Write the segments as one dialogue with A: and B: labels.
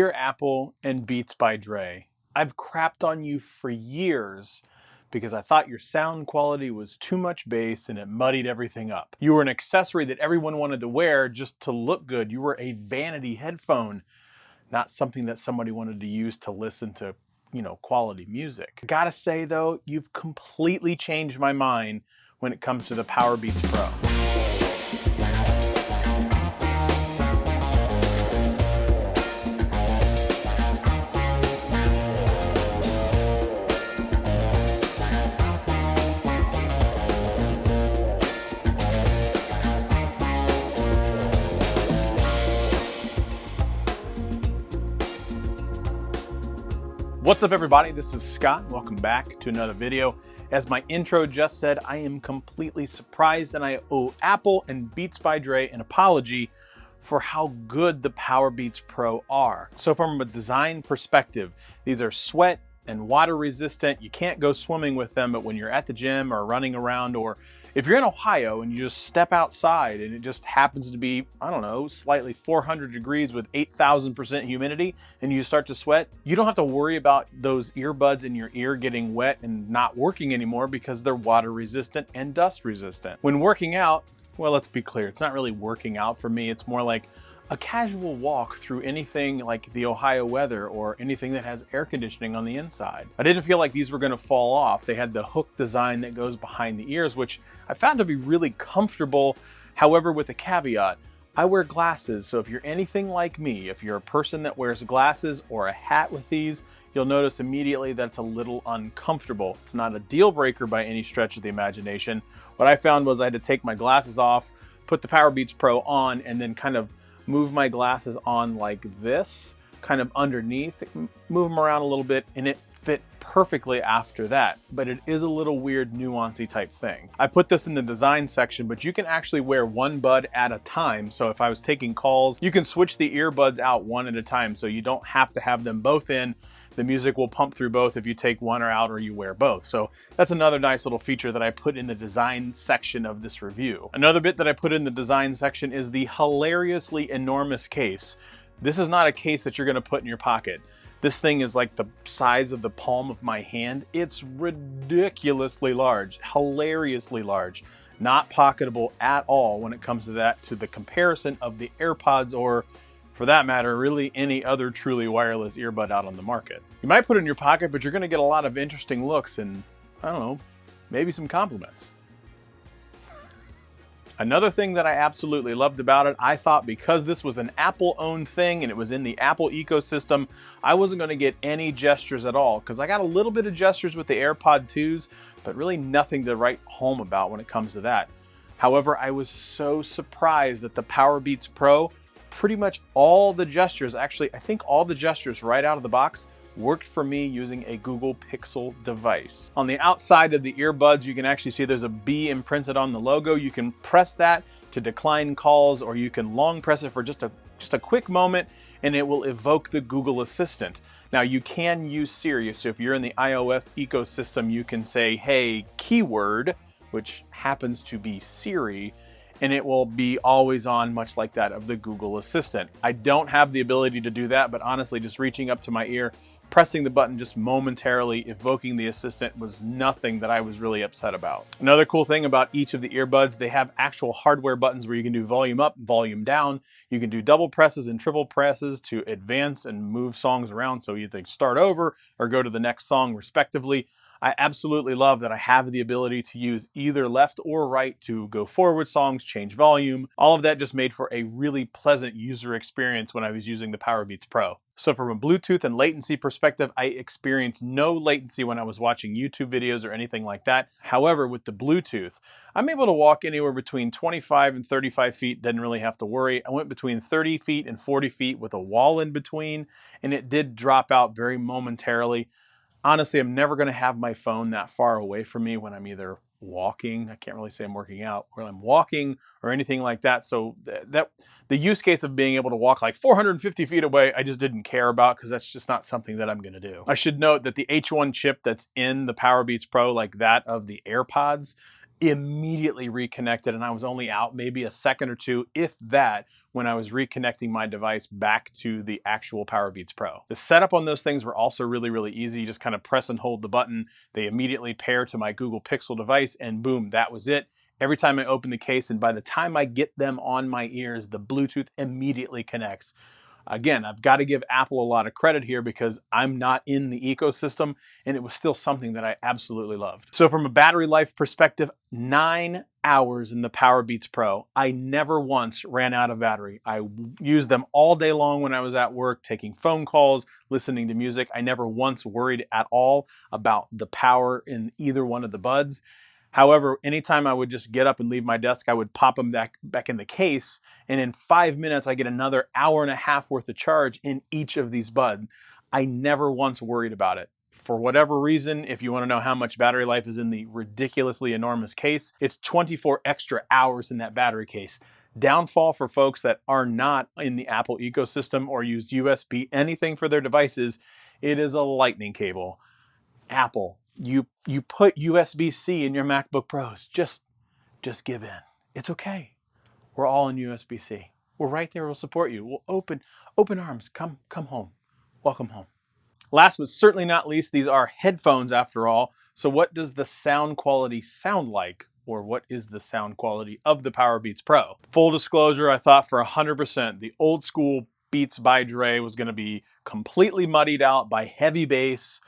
A: Dear Apple and Beats by Dre, I've crapped on you for years because I thought your sound quality was too much bass and it muddied everything up. You were an accessory that everyone wanted to wear just to look good. You were a vanity headphone, not something that somebody wanted to use to listen to, quality music. Gotta say though, you've completely changed my mind when it comes to the Powerbeats Pro. What's up everybody, this is Scott. Welcome back to another video. As my intro just said, I am completely surprised and I owe Apple and Beats by Dre an apology for how good the Powerbeats Pro are. So from a design perspective, these are sweat and water resistant. You can't go swimming with them, but when you're at the gym or running around, or if you're in Ohio and you just step outside and it just happens to be, I don't know, slightly 400 degrees with 8,000% humidity and you start to sweat, you don't have to worry about those earbuds in your ear getting wet and not working anymore because they're water resistant and dust resistant. When working out, well, let's be clear, it's not really working out for me. It's more like a casual walk through anything like the Ohio weather or anything that has air conditioning on the inside. I didn't feel like these were gonna fall off. They had the hook design that goes behind the ears, which I found to be really comfortable. However, with a caveat, I wear glasses. So if you're anything like me, if you're a person that wears glasses or a hat with these, you'll notice immediately that's a little uncomfortable. It's not a deal breaker by any stretch of the imagination. What I found was I had to take my glasses off, put the Powerbeats Pro on, and then kind of move my glasses on like this, kind of underneath, move them around a little bit, and it fit perfectly after that. But it is a little weird, nuancy type thing. I put this in the design section, but you can actually wear one bud at a time. So if I was taking calls, you can switch the earbuds out one at a time. So you don't have to have them both in. The music will pump through both if you take one or out or you wear both. So that's another nice little feature that I put in the design section of this review. Another bit that I put in the design section is the hilariously enormous case. This is not a case that you're gonna put in your pocket. This thing is like the size of the palm of my hand. It's ridiculously large, hilariously large. Not pocketable at all when it comes to that, to the comparison of the AirPods or, for that matter, really any other truly wireless earbud out on the market. You might put it in your pocket, but you're gonna get a lot of interesting looks and, I don't know, maybe some compliments. Another thing that I absolutely loved about it, I thought because this was an Apple-owned thing and it was in the Apple ecosystem, I wasn't gonna get any gestures at all, because I got a little bit of gestures with the AirPod 2s, but really nothing to write home about when it comes to that. However, I was so surprised that the Powerbeats Pro, pretty much all the gestures, actually, I think all the gestures right out of the box worked for me using a Google Pixel device. On the outside of the earbuds, you can actually see there's a B imprinted on the logo. You can press that to decline calls, or you can long press it for just a quick moment and it will evoke the Google Assistant. Now you can use Siri, so if you're in the iOS ecosystem, you can say, hey, keyword, which happens to be Siri, and it will be always on, much like that of the Google Assistant. I don't have the ability to do that, but honestly, just reaching up to my ear, pressing the button, just momentarily evoking the assistant was nothing that I was really upset about. Another cool thing about each of the earbuds, they have actual hardware buttons where you can do volume up, volume down. You can do double presses and triple presses to advance and move songs around, so you either start over or go to the next song respectively. I absolutely love that I have the ability to use either left or right to go forward songs, change volume. All of that just made for a really pleasant user experience when I was using the Powerbeats Pro. So from a Bluetooth and latency perspective, I experienced no latency when I was watching YouTube videos or anything like that. However, with the Bluetooth, I'm able to walk anywhere between 25 and 35 feet, didn't really have to worry. I went between 30 feet and 40 feet with a wall in between, and it did drop out very momentarily. Honestly, I'm never gonna have my phone that far away from me when I'm either walking, I can't really say I'm working out, when I'm walking or anything like that. So the use case of being able to walk like 450 feet away, I just didn't care about, because that's just not something that I'm gonna do. I should note that the H1 chip that's in the Powerbeats Pro, like that of the AirPods, immediately reconnected, and I was only out maybe a second or two, if that, when I was reconnecting my device back to the actual Powerbeats Pro. The setup on those things were also really, really easy. You just kind of press and hold the button. They immediately pair to my Google Pixel device, and boom, that was it. Every time I open the case, and by the time I get them on my ears, the Bluetooth immediately connects. Again, I've got to give Apple a lot of credit here because I'm not in the ecosystem, and it was still something that I absolutely loved. So from a battery life perspective, 9 hours in the Powerbeats Pro. I never once ran out of battery. I used them all day long when I was at work, taking phone calls, listening to music. I never once worried at all about the power in either one of the buds. However, anytime I would just get up and leave my desk, I would pop them back in the case, and in 5 minutes, I get another hour and a half worth of charge in each of these buds. I never once worried about it. For whatever reason, if you want to know how much battery life is in the ridiculously enormous case, it's 24 extra hours in that battery case. Downfall for folks that are not in the Apple ecosystem or use USB anything for their devices, it is a lightning cable. Apple, you put USB-C in your MacBook Pros. Just give in. It's okay. We're all in USB-C. We're right there. We'll support you. We'll open arms. Come home. Welcome home. Last but certainly not least, these are headphones after all. So what does the sound quality sound like? Or what is the sound quality of the Powerbeats Pro? Full disclosure, I thought for 100% the old school Beats by Dre was going to be completely muddied out by heavy bass,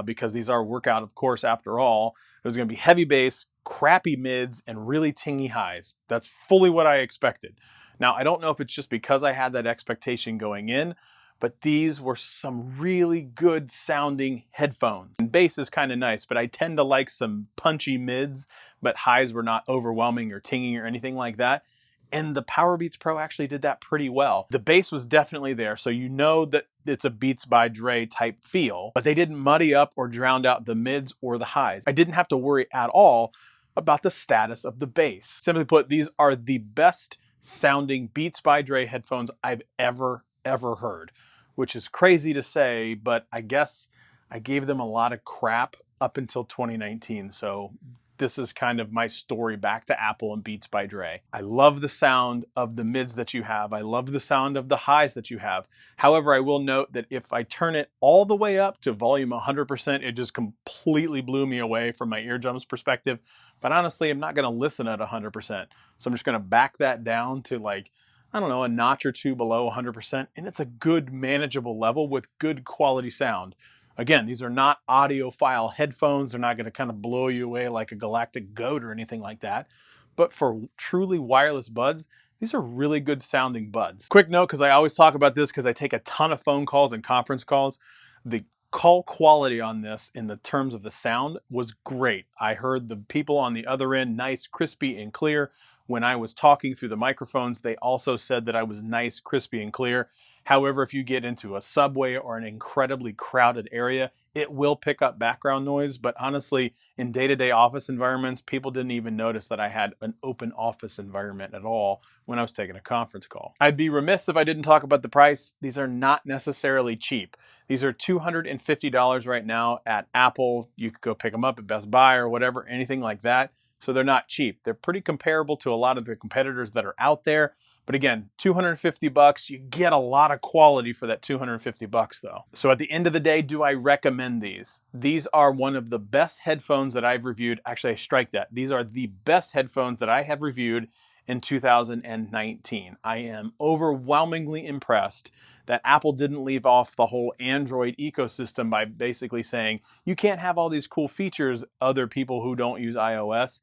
A: because these are workout, of course, after all. It was going to be heavy bass, crappy mids, and really tingy highs. That's fully what I expected. Now, I don't know if it's just because I had that expectation going in, but these were some really good sounding headphones. And bass is kind of nice, but I tend to like some punchy mids, but highs were not overwhelming or tinging or anything like that. And the Powerbeats Pro actually did that pretty well. The bass was definitely there, so you know that it's a Beats by Dre type feel, but they didn't muddy up or drown out the mids or the highs. I didn't have to worry at all about the status of the bass. Simply put, these are the best sounding Beats by Dre headphones I've ever heard, which is crazy to say, but I guess I gave them a lot of crap up until 2019, so this is kind of my story back to Apple and Beats by Dre. I love the sound of the mids that you have. I love the sound of the highs that you have. However, I will note that if I turn it all the way up to volume 100%, it just completely blew me away from my eardrums perspective. But honestly, I'm not gonna listen at 100%. So I'm just gonna back that down to, like, I don't know, a notch or two below 100%. And it's a good manageable level with good quality sound. Again, these are not audiophile headphones. They're not going to kind of blow you away like a galactic goat or anything like that. But for truly wireless buds, these are really good sounding buds. Quick note, because I always talk about this because I take a ton of phone calls and conference calls. The call quality on this in the terms of the sound was great. I heard the people on the other end nice, crispy, and clear. When I was talking through the microphones, they also said that I was nice, crispy, and clear. However, if you get into a subway or an incredibly crowded area, it will pick up background noise. But honestly, in day-to-day office environments, people didn't even notice that I had an open office environment at all when I was taking a conference call. I'd be remiss if I didn't talk about the price. These are not necessarily cheap. These are $250 right now at Apple. You could go pick them up at Best Buy or whatever, anything like that. So they're not cheap. They're pretty comparable to a lot of the competitors that are out there. But again, $250, you get a lot of quality for that $250 though. So at the end of the day, do I recommend these? These are one of the best headphones that I've reviewed. Actually, I strike that. These are the best headphones that I have reviewed in 2019. I am overwhelmingly impressed that Apple didn't leave off the whole Android ecosystem by basically saying, you can't have all these cool features, other people who don't use iOS.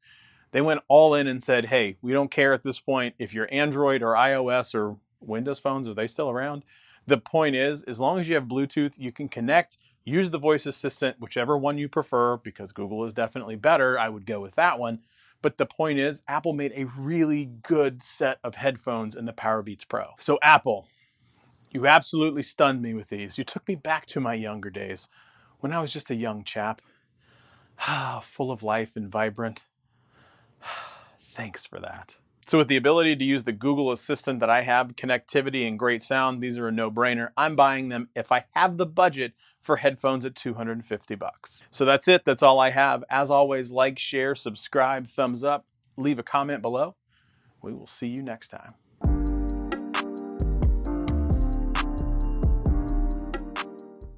A: They went all in and said, hey, we don't care at this point if you're Android or iOS or Windows phones, are they still around? The point is, as long as you have Bluetooth, you can connect, use the voice assistant, whichever one you prefer, because Google is definitely better. I would go with that one. But the point is, Apple made a really good set of headphones in the Powerbeats Pro. So Apple, you absolutely stunned me with these. You took me back to my younger days when I was just a young chap, full of life and vibrant. Thanks for that. So with the ability to use the Google Assistant that I have, connectivity and great sound, these are a no-brainer. I'm buying them if I have the budget for headphones at $250. So that's it. That's all I have. As always, like, share, subscribe, thumbs up, leave a comment below. We will see you next time.